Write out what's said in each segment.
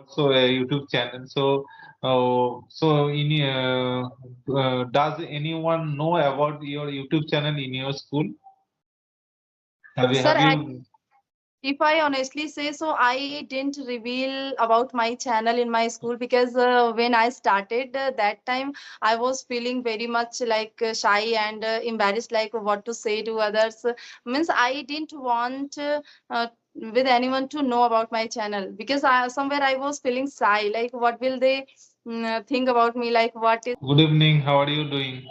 also a YouTube channel. So, does anyone know about your YouTube channel in your school? Have you Sir, have you? if I honestly say so, I didn't reveal about my channel in my school because when I started that time, I was feeling very much like shy and embarrassed, like what to say to others. Means I didn't want with anyone to know about my channel because somewhere I was feeling shy, like what will they think about me, like what is. Good evening. How are you doing?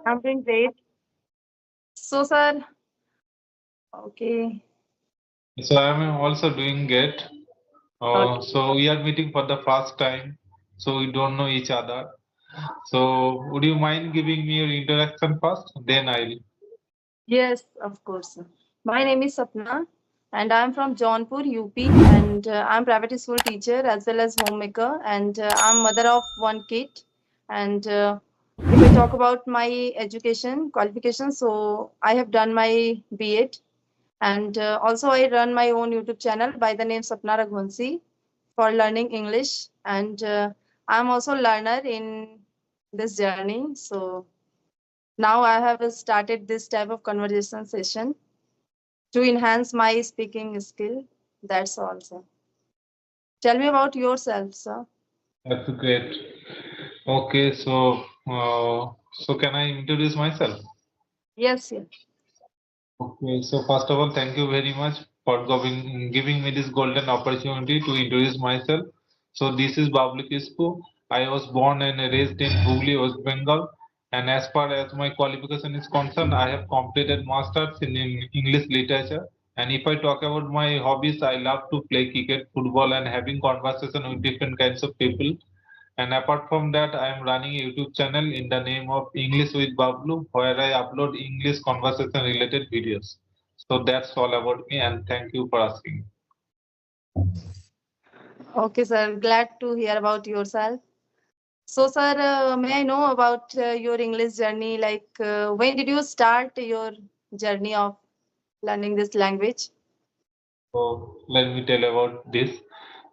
I'm doing great. So, sir, okay. So I'm also doing great. Okay. So we are meeting for the first time, so we don't know each other. So would you mind giving me your introduction first? Then I'll. Yes, of course. My name is Sapna, and I'm from Jaunpur, UP, and I'm private school teacher as well as homemaker, and I'm mother of one kid. And if I talk about my education qualifications, so I have done my B.Ed, and also I run my own YouTube channel by the name Sapna Raghunsi for learning English, and I'm also learner in this journey. So now I have started this type of conversation session to enhance my speaking skill. That's all, sir. Tell me about yourself, sir. That's great. Okay, so can I introduce myself? Yes, yes. Okay, so first of all, thank you very much for giving me this golden opportunity to introduce myself. So this is Bablu Kispu. I was born and raised in Hooghly, West Bengal. And as far as my qualification is concerned, I have completed masters in English literature. And if I talk about my hobbies, I love to play cricket, football, and having conversation with different kinds of people. And apart from that, I am running a YouTube channel in the name of English with Bablu, where I upload English conversation related videos. So that's all about me, and thank you for asking. Okay, sir. Glad to hear about yourself. So, sir, may I know about your English journey? Like, when did you start your journey of learning this language? So let me tell about this.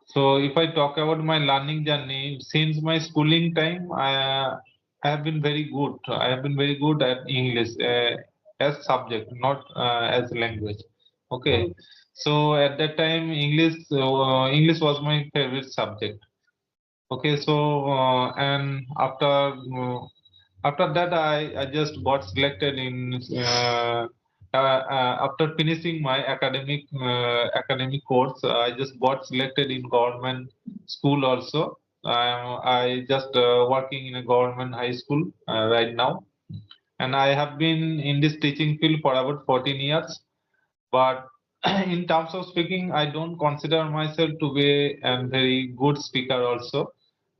So if I talk about my learning journey, since my schooling time, I have been very good. I have been very good at English as subject, not as language. Okay. So at that time, English was my favorite subject. Okay, so after that, I just got selected in after finishing my academic course. I just got selected in government school also. I just working in a government high school right now, and I have been in this teaching field for about 14 years. But in terms of speaking, I don't consider myself to be a very good speaker also.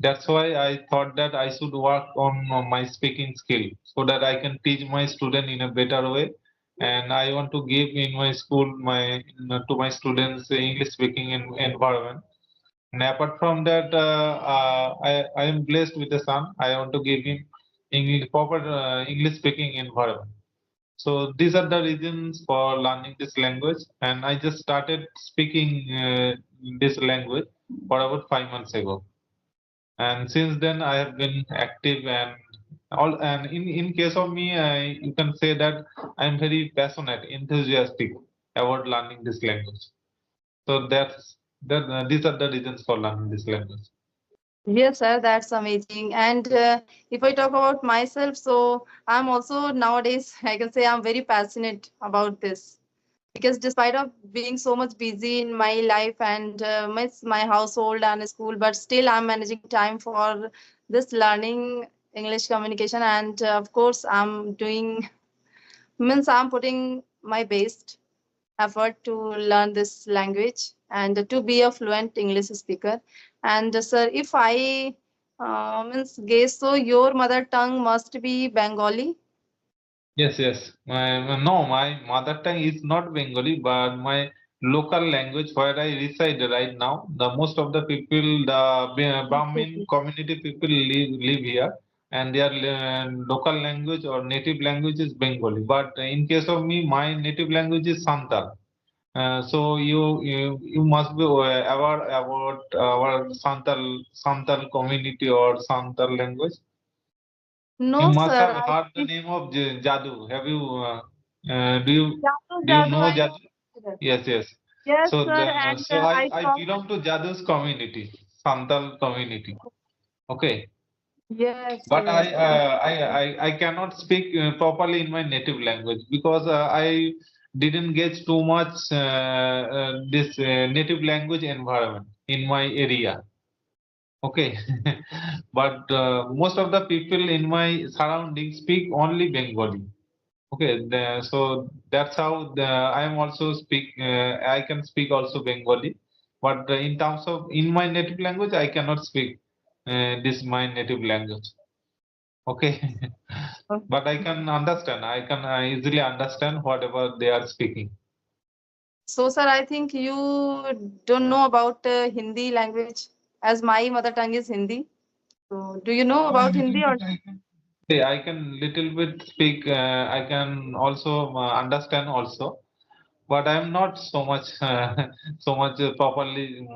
That's why I thought that I should work on my speaking skill so that I can teach my student in a better way. And I want to give in my school to my students English speaking environment. And apart from that, I am blessed with a son. I want to give him proper English speaking environment. So these are the reasons for learning this language, and I just started speaking this language for about 5 months ago. And since then, I have been active and all. And in case of me, you can say that I am very passionate, enthusiastic about learning this language. So these are the reasons for learning this language. Yes, sir, that's amazing. And if I talk about myself, so I'm also nowadays, I can say I'm very passionate about this because despite of being so much busy in my life and my household and school, but still I'm managing time for this learning English communication. And of course, I'm doing means I'm putting my best effort to learn this language and to be a fluent English speaker. And sir, if I means guess so, your mother tongue must be Bengali. Yes, yes. My mother tongue is not Bengali, but my local language where I reside right now. The most of the people, the Brahmin Okay. community people live here, and their local language or native language is Bengali. But in case of me, my native language is Santal. So you must be aware about our Santal community or Santal language. You No, must sir. have I heard the think name of Jadoo. Have you? Do you Jadoo, do you Jadoo, know I know. Jadoo? Yes, yes. Yes, So sir. the, And so I I I saw. belong to Jadoo's community, Santal community. Okay, Yes, but I yes. uh, I, I cannot speak properly in my native language because I didn't get too much this native language environment in my area. Okay, but most of the people in my surroundings speak only Bengali. Okay, so that's how I am also speak. I can speak also Bengali, but in terms of in my native language, I cannot speak this my native language. Okay, but I can understand. I can easily understand whatever they are speaking. So, sir, I think you don't know about Hindi language, as my mother tongue is Hindi. So, do you know Yeah, about little Hindi bit or? I can. Yeah, I can little bit speak. I can also understand also, but I'm not so much so much properly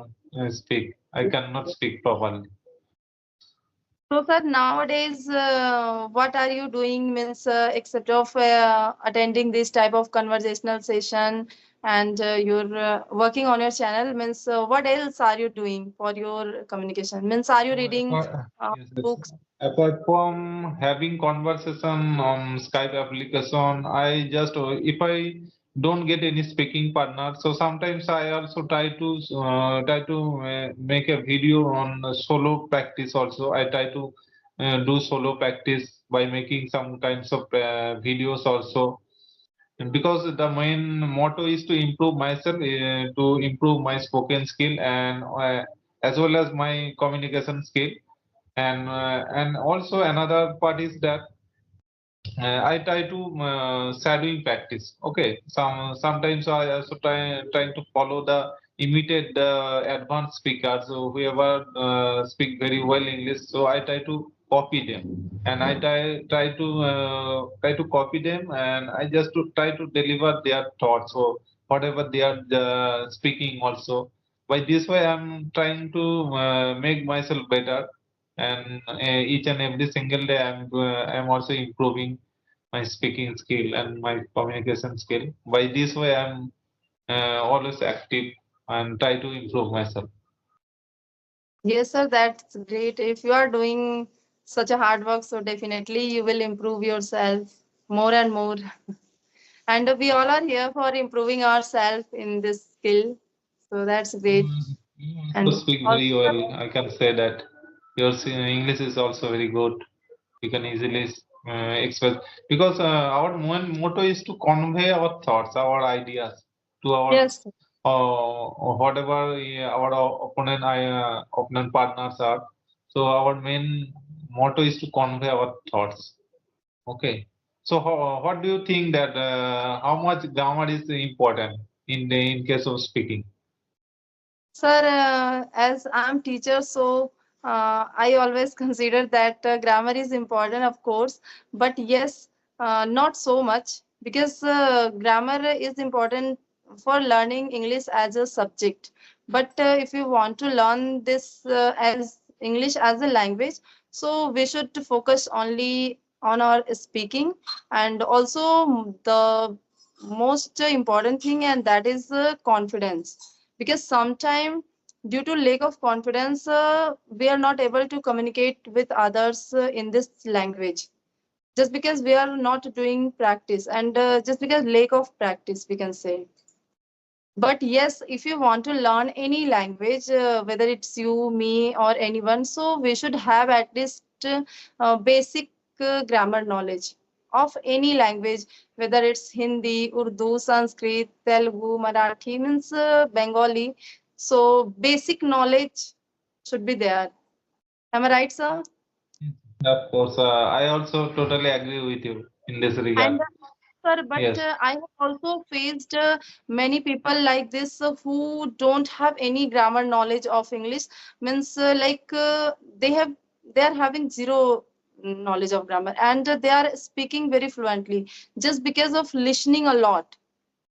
speak. I cannot speak properly. So, sir, nowadays, what are you doing? Means, except of attending this type of conversational session and you're working on your channel, means, what else are you doing for your communication? Means, are you reading Yes, yes. books? Apart from having conversation on Skype application, I just if I don't get any speaking partner, so sometimes I also try to make a video on solo practice. Also, I try to do solo practice by making some kinds of videos also. And because the main motto is to improve myself, to improve my spoken skill and as well as my communication skill and also another part is that I try to shadowing practice. Okay, sometimes I also trying to follow the imitate the advanced speakers, so whoever speak very well English, so I try to copy them, and I try to copy them, and I just to try to deliver their thoughts or whatever they are speaking also. By this way I'm trying to make myself better, and each and every single day I'm also improving my speaking skill and my communication skill. By this way I'm always active and try to improve myself. Yes, sir, that's great. If you are doing such a hard work, so definitely you will improve yourself more and more. And we all are here for improving ourselves in this skill. So that's great. You also And speak also, very well. I can say that your English is also very good. You can easily express because our main motto is to convey our thoughts, our ideas to our yes, whatever our opponent partners are. So our main motto is to convey our thoughts. Okay. So what do you think that how much grammar is important in case of speaking? sir, as I'm teacher, so I always consider that grammar is important, of course, but yes, not so much because grammar is important for learning English as a subject. But if you want to learn this as English as a language, so we should focus only on our speaking, and also the most important thing, and that is confidence, because sometimes due to lack of confidence we are not able to communicate with others in this language, just because we are not doing practice, and just because lack of practice we can say. But yes, if you want to learn any language, whether it's you, me, or anyone, so we should have at least basic grammar knowledge of any language, whether it's Hindi, Urdu, Sanskrit, Telugu, Marathi, means Bengali. So basic knowledge should be there. Am I right, sir? Of course, I also totally agree with you in this regard. And sir, but Yes. I have also faced many people like this who don't have any grammar knowledge of English. Means they are having zero knowledge of grammar, and they are speaking very fluently just because of listening a lot.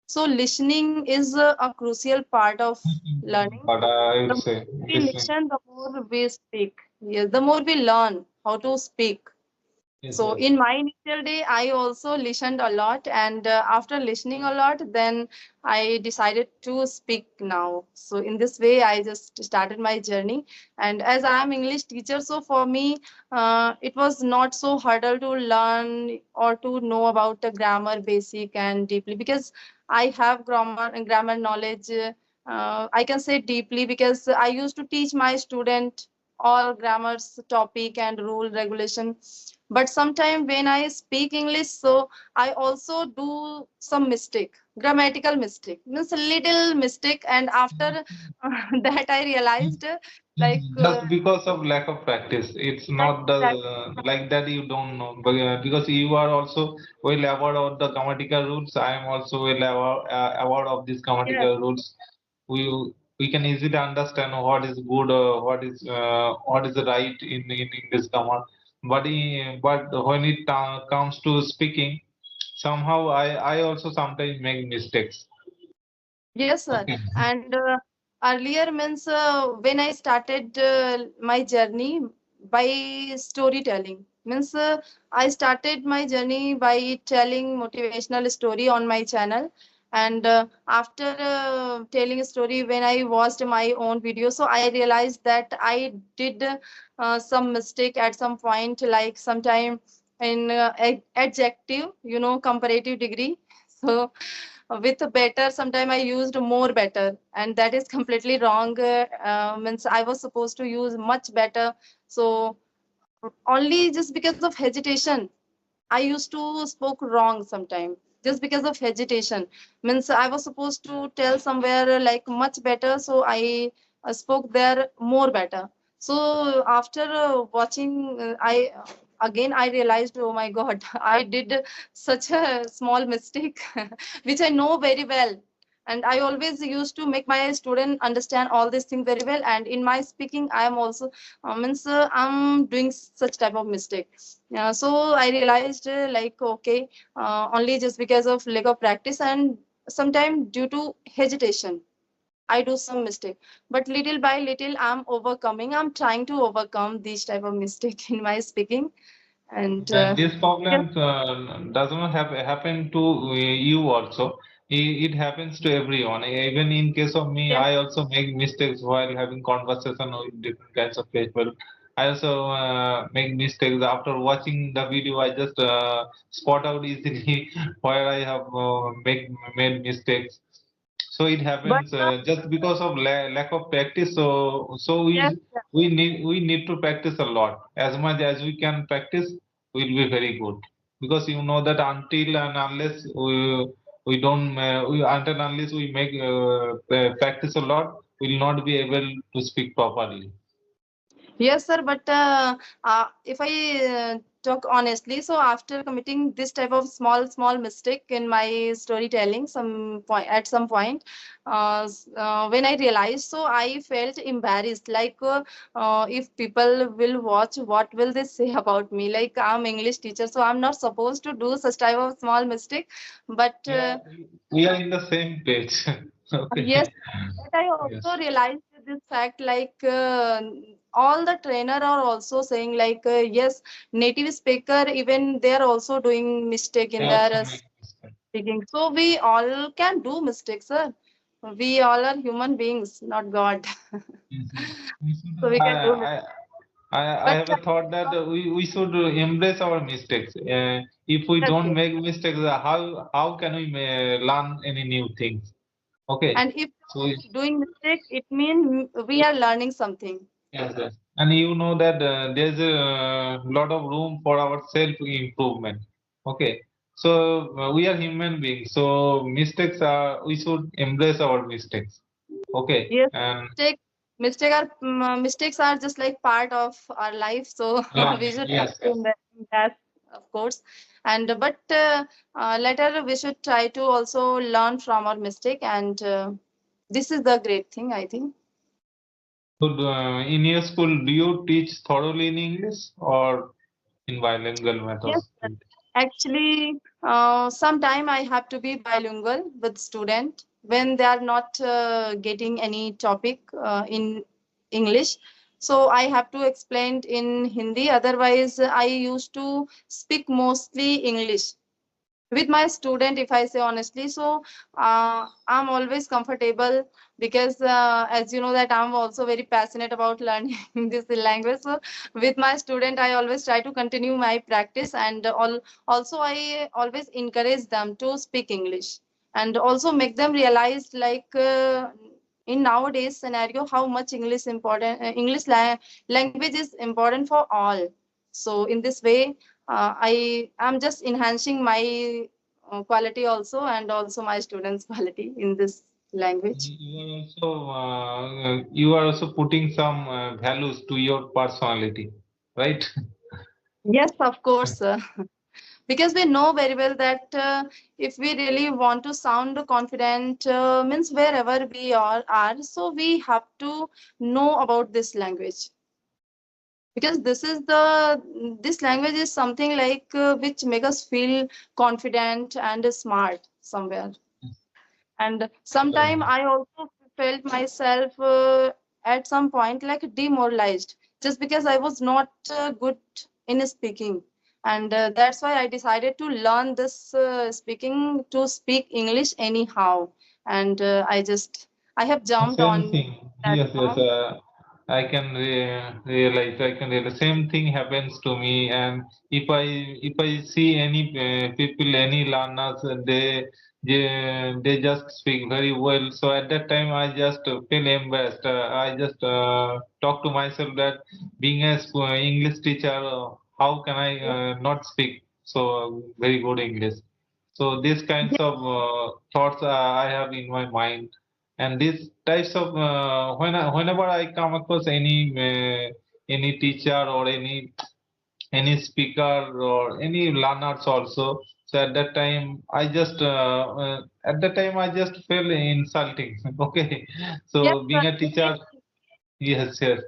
So listening is a crucial part of learning. But I The would more say we listening. listen, the more we speak. Yes, the more we learn how to speak. Yes, So yes. in my initial day, I also listened a lot, and after listening a lot, then I decided to speak now. So in this way, I just started my journey. And as I am English teacher, so for me, it was not so hurdle to learn or to know about the grammar basic and deeply, because I have grammar knowledge. I can say deeply because I used to teach my student all grammars topic and rule regulation. But sometimes when I speak English, so I also do some mistake, grammatical mistake, means a little mistake. And after that I realized like Just because of lack of practice, it's that, not the that like that you don't know, but because you are also well aware of the grammatical rules. I am also well aware of these yes, grammatical rules. We can easily understand what is good or what is right in English grammar. But when it comes to speaking, somehow I also sometimes make mistakes. yes, sir. Okay. And earlier means when I started my journey by storytelling, means I started my journey by telling motivational story on my channel. And after telling a story, when I watched my own video, so I realized that I did some mistake at some point, like sometime in adjective, comparative degree. So with better, sometime I used more better, and that is completely wrong. Means I was supposed to use much better. So only just because of hesitation I used to spoke wrong sometime, just because of hesitation. Means I was supposed to tell somewhere like much better, so I spoke there more better. So after watching, I again I realized, oh my God, I did such a small mistake, which I know very well. And I always used to make my student understand all these things very well. And in my speaking, I am also means I'm doing such type of mistake. So I realized like okay, only just because of lack of practice and sometimes due to hesitation, I do some mistake. But little by little, I'm overcoming. I'm trying to overcome these type of mistake in my speaking. And And this yes, problem does not have happen to you also. It happens to everyone. Even in case of me, yes, I also make mistakes while having conversation with different kinds of people. I also make mistakes after watching the video. I just spot out easily where I have made mistakes. So it but happens just because of lack of practice. So yes, we need to practice a lot. As much as we can practice, will be very good. Because you know that until and unless we don't until and unless we make practice a lot, we'll not be able to speak properly. yes, sir. But if I talk honestly, so after committing this type of small mistake in my storytelling, some point at some point, when I realized, so I felt embarrassed. Like if people will watch, what will they say about me? Like I'm English teacher, so I'm not supposed to do such type of small mistake. But Yeah, we are in the same page. Okay. yes, but I Yes. also realized this fact, like all the trainer are also saying like yes, native speaker even they are also doing mistake They in their also make mistakes. speaking. So we all can do mistakes, sir. We all are human beings, not God. Yes, yes. We should, So we can do mistakes. I But have a thought that we should embrace our mistakes. If we yes, don't yes. make mistakes, how can we learn any new things? Okay. And if So doing mistake, it means we are learning something. yes, yes. And you know that there's a lot of room for our self improvement. Okay. So we are human beings. So mistakes are we should embrace our mistakes. Okay. Yes, And mistakes are just like part of our life, so we learning. should Yes, assume yes. that, of course. And but later we should try to also learn from our mistake, and this is the great thing, I think. So, in your school, do you teach thoroughly in English or in bilingual Yes, methods? sir. Actually. Sometime I have to be bilingual with student when they are not getting any topic in English. So I have to explain in Hindi. Otherwise, I used to speak mostly English with my student, if I say honestly. So I'm always comfortable because as you know that I'm also very passionate about learning this language. So with my student I always try to continue my practice, and also I always encourage them to speak English, and also make them realize like in nowadays scenario how much language is important for all. So in this way I am just enhancing my quality also, and also my students quality in this language. You are also putting some values to your personality, right? Yes, of course, because we know very well that if we really want to sound confident, means wherever we are, so we have to know about this language, because this language is something like which make us feel confident and smart somewhere. And sometime Right. I also felt myself at some point like demoralized, just because I was not good in speaking. And that's why I decided to learn this speaking, to speak English anyhow. And I have jumped Same on thing. Yes, yes. platform. Realize. I can realize. Same thing happens to me. And if I see any people, any learners, they just speak very well. So at that time, I just feel embarrassed. I just talk to myself that being a English teacher, how can I not speak so very good English? So these kinds Yes, of thoughts I have in my mind, and these types of whenever I come across any teacher or any speaker or any learners also. So at that time I just feel insulting. Okay, yes, so being a teacher, yes, yes.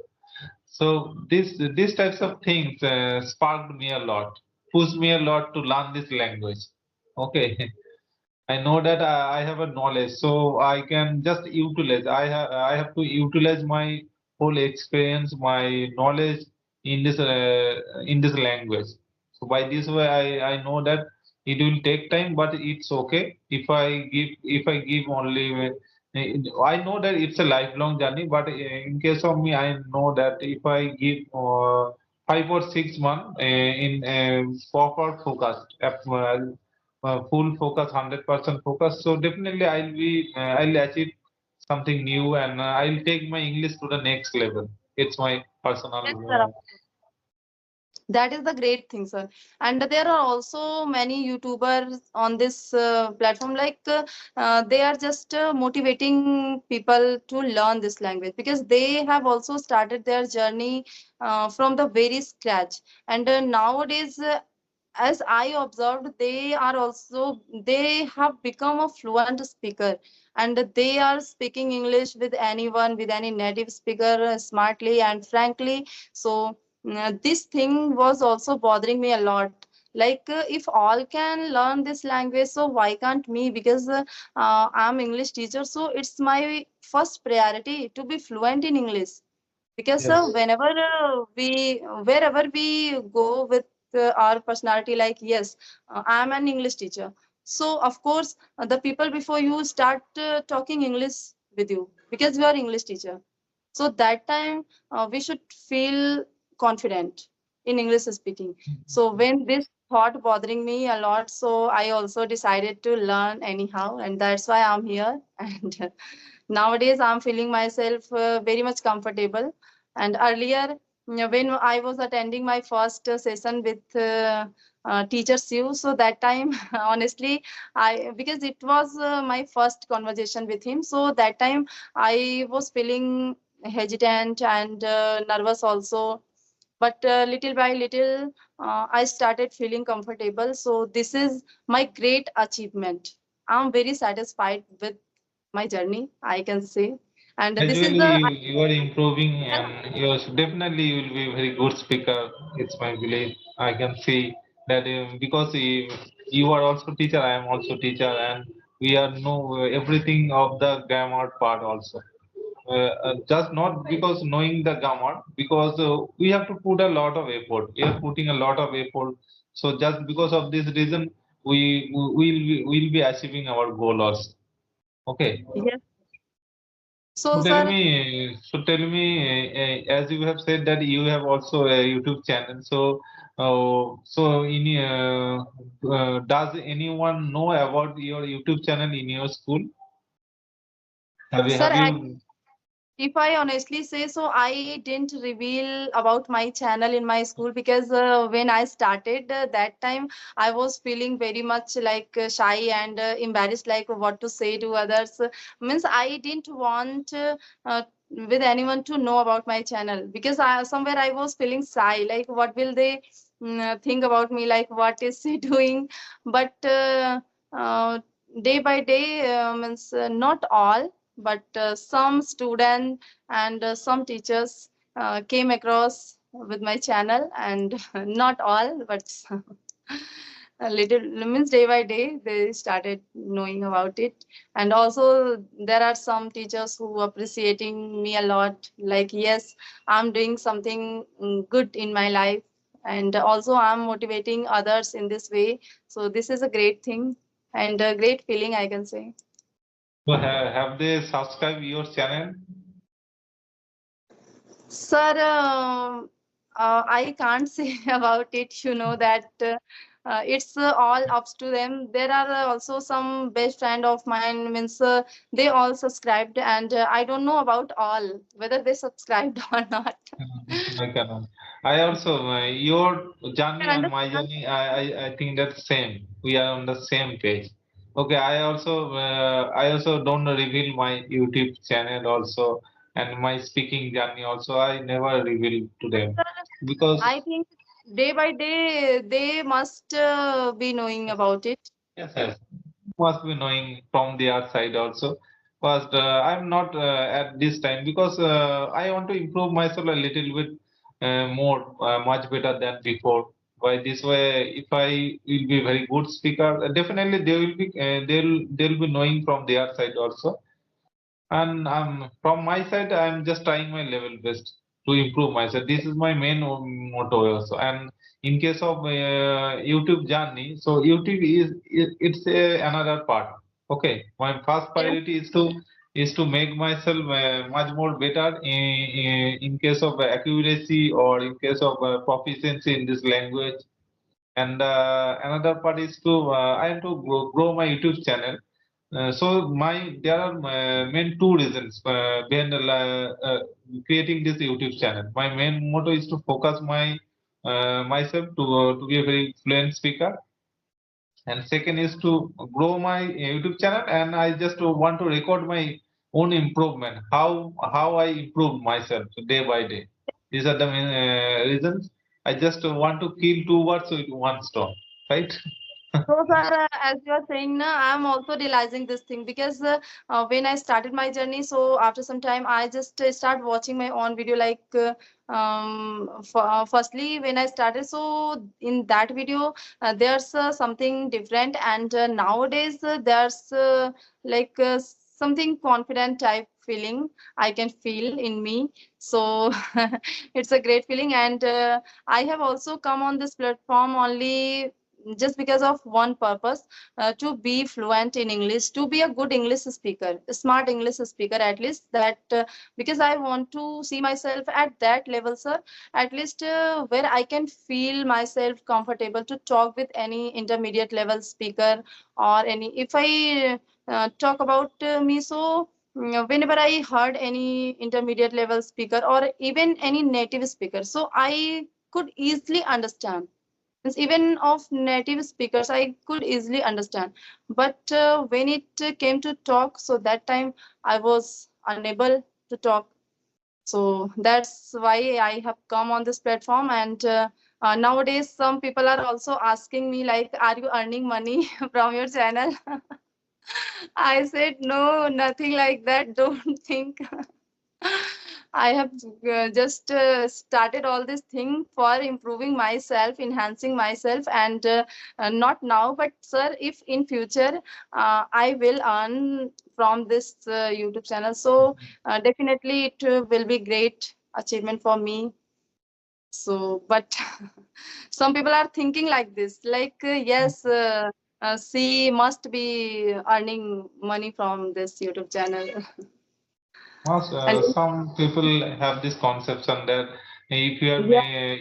So these types of things sparked me a lot, pushed me a lot to learn this language. Okay. I know that I have a knowledge, so I can just utilize. I have to utilize my whole experience, my knowledge in this language. So by this way, I know that it will take time, but it's okay if I give only. I know that it's a lifelong journey, but in case of me, I know that if I give 5 or 6 months in proper focus, full focus, 100% focus. So definitely I'll achieve something new, and I'll take my English to the next level. It's my personal. yes, sir. That is the great thing, sir. And there are also many YouTubers on this platform. Like they are just motivating people to learn this language, because they have also started their journey from the very scratch. And nowadays, as I observed, they have become a fluent speaker, and they are speaking English with anyone, with any native speaker smartly and frankly. So this thing was also bothering me a lot. Like if all can learn this language, so why can't me? Because I'm English teacher, so it's my first priority to be fluent in English. Because Yes. whenever wherever we go with our personality, like yes, I'm an English teacher, so of course the people before you start talking English with you because you are English teacher. So that time we should feel confident in English speaking. So when this thought bothering me a lot, so I also decided to learn anyhow, and that's why I'm here. And nowadays I'm feeling myself very much comfortable. And earlier, when I was attending my first session with teacher Sue, so that time honestly I, because it was my first conversation with him, so that time I was feeling hesitant and nervous also. But little by little I started feeling comfortable. So this is my great achievement. I'm very satisfied with my journey, I can say. And this is Gradually, the you are improving, and definitely you will be a very good speaker. It's my belief. I can see that because You are also teacher, I am also teacher, and we are know everything of the grammar part also. Just not because knowing the grammar, because we have to put a lot of effort. We are putting a lot of effort. So just because of this reason, we will be achieving our goal also. Okay. Yes. So So, sir, tell me, as you have said that you have also a YouTube channel. Does anyone know about your YouTube channel in your school? sir, Have you? if I honestly say so, I didn't reveal about my channel in my school because when I started that time, I was feeling very much like shy and embarrassed, like what to say to others. Means I didn't want with anyone to know about my channel because somewhere I was feeling shy, like what will they think about me, like what is she doing? But uh, day by day, means not all but some student and some teachers came across with my channel and not all but a little, means day by day they started knowing about it. And also there are some teachers who appreciating me a lot, like yes, I'm doing something good in my life, and also I'm motivating others in this way. So this is a great thing and a great feeling, I can say. So have they subscribed your channel? Sir, I can't say about it. You know that it's all up to them. There are also some best friend of mine, means they all subscribed, and I don't know about all whether they subscribed or not. I cannot. I also your Can journey and my understand. journey. I think that's same. We are on the same page. Okay. I also don't reveal my YouTube channel also and my speaking journey also. I never reveal to them Sir, because I think day by day they must be knowing about it. yes, yes, must be knowing from their side also. But I'm not at this time because I want to improve myself a little bit more, much better than before. By this way, if I will be very good speaker, definitely they'll be knowing from their side also. And from my side, I'm just trying my level best to improve myself. This is my main motto also. And in case of YouTube journey, so YouTube it's another part. Okay, my first Yes. priority is to make myself much more better in case of accuracy or in case of proficiency in this language. And another part is I am to grow my YouTube channel. So there are main two reasons behind creating this YouTube channel. My main motto is to focus myself to be a very fluent speaker, and second is to grow my YouTube channel. And I just want to record my own improvement, how I improve myself day by day. These are the main reasons. I just want to kill two birds with one stone, right? So, sir, as you are saying, na, I'm also realizing this thing because when I started my journey, so after some time, I just start watching my own video. Like, firstly, when I started, so in that video, there's something different, and nowadays there's like something confident type feeling I can feel in me. So it's a great feeling, and I have also come on this platform only just because of one purpose, to be fluent in English, to be a good English speaker, a smart English speaker at least. That because I want to see myself at that level, sir, at least where I can feel myself comfortable to talk with any intermediate level speaker, or any, if I talk about me, so whenever I heard any intermediate level speaker or even any native speaker, so I could easily understand. Means even of native speakers I could easily understand, but when it came to talk, so that time I was unable to talk. So that's why I have come on this platform. And nowadays some people are also asking me like, are you earning money from your channel? I said no, nothing like that, don't think. I have just started all this thing for improving myself, enhancing myself, and not now, but sir, if in future I will earn from this YouTube channel, so definitely it will be great achievement for me. So, but some people are thinking like this, like yes, she must be earning money from this YouTube channel, Most, and some people have this conception that if you are yeah.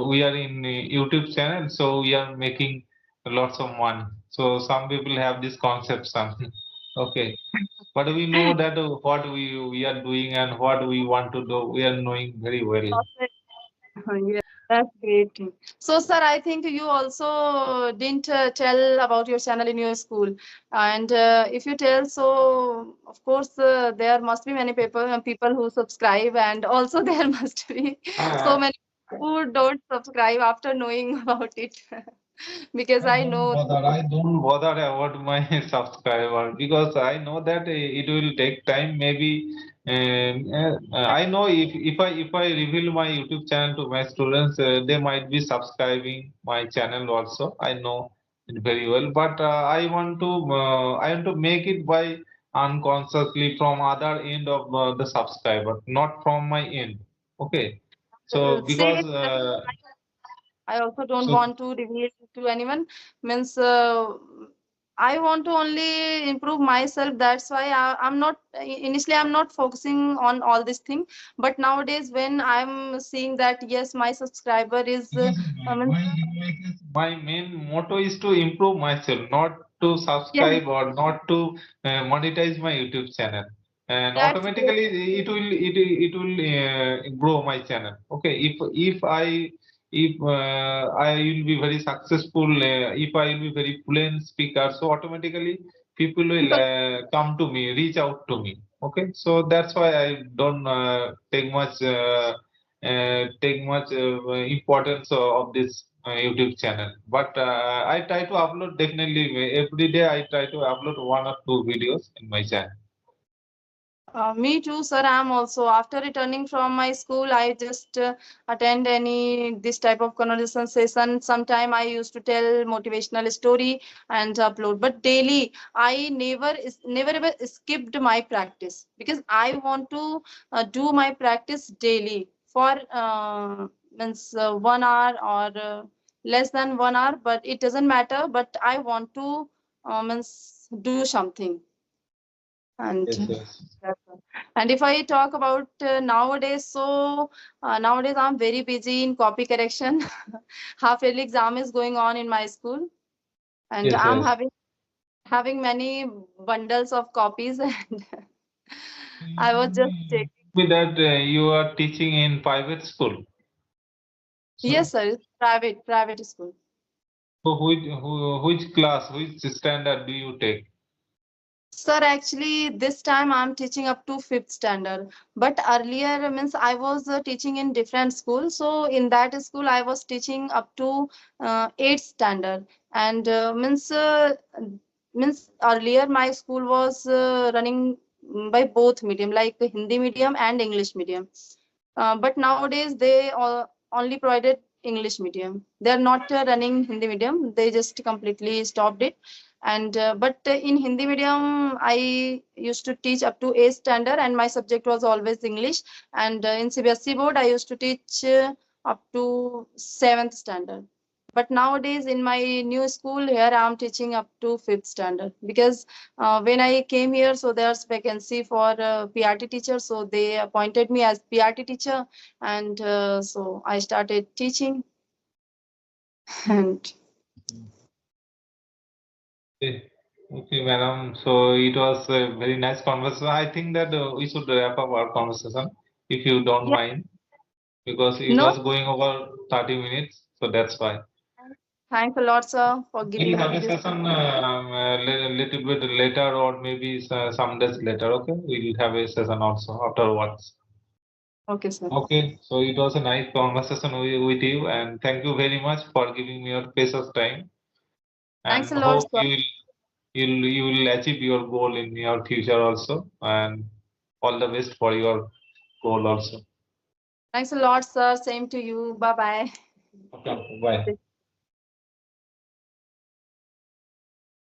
we are in YouTube channel, so we are making lots of money. So some people have this conception. Okay, but we know that what we are doing and what we want to do, we are knowing very well. Yeah, that's great. So, sir, I think you also didn't tell about your channel in your school. And if you tell, so of course, there must be many people who subscribe, and also there must be so Uh, many who don't subscribe after knowing about it. Because I I don't know. bother. I don't bother about my subscriber because I know that it will take time. Maybe I know if I reveal my YouTube channel to my students, they might be subscribing my channel also. I know it very well, but I want to make it by unconsciously from other end of the subscriber, not from my end. Okay, so Same. because I also don't so want to reveal to anyone. Means I want to only improve myself. That's why I'm not initially I'm not focusing on all this thing. But nowadays, when I'm seeing that yes, my subscriber is, because I mean, my main motto is to improve myself, not to yes, subscribe or not to monetize my YouTube channel. And that's great. automatically it will grow my channel. Okay, if I will be very successful, if I will be very fluent speaker, so automatically people will People, come to me, reach out to me. Okay, so that's why I don't take much importance of this YouTube channel. But I try to upload definitely every day. I try to upload one or two videos in my channel. Me too, sir. I'm also after returning from my school, I just attend any this type of conversation session. Sometime I used to tell motivational story and upload, but daily I never ever skipped my practice because I want to do my practice daily for means 1 hour or less than 1 hour, but it doesn't matter. But I want to means do something and. Yes, yes. That's all. And if I talk about nowadays, so nowadays I'm very busy in copy correction. Half yearly exam is going on in my school, and Yes, I'm yes. having many bundles of copies, and You I was told just me, checking. that you are teaching in private school. Yes, So, sir, it's private school. so which class, which standard do you take? Sir, actually, this time I'm teaching up to fifth standard. But earlier means I was teaching in different school. So in that school, I was teaching up to eighth standard. And means earlier my school was running by both medium, like Hindi medium and English medium. But nowadays they all only provided English medium. They are not running Hindi medium. They just completely stopped it. And but in Hindi medium, I used to teach up to A standard, and my subject was always English. And in CBSE board, I used to teach up to seventh standard. But nowadays, in my new school here, I'm teaching up to fifth standard because when I came here, so there's vacancy for PRT teacher, so they appointed me as PRT teacher, and so I started teaching. And Okay, okay, madam. So it was a very nice conversation. I think that we should wrap up our conversation if you don't yeah, mind, because it no, was going over 30 minutes. So that's why. thanks a lot, sir, for We'll giving have me a this. session a little bit later, or maybe some days later. Okay, we'll have a session also afterwards. Okay, sir. Okay, so it was a nice conversation with you, and thank you very much for giving me your precious time. Thanks And a lot, hope sir. you will achieve your goal in your future also. And all the best for your goal also. Thanks a lot, sir. Same to you. Bye bye. Okay, bye.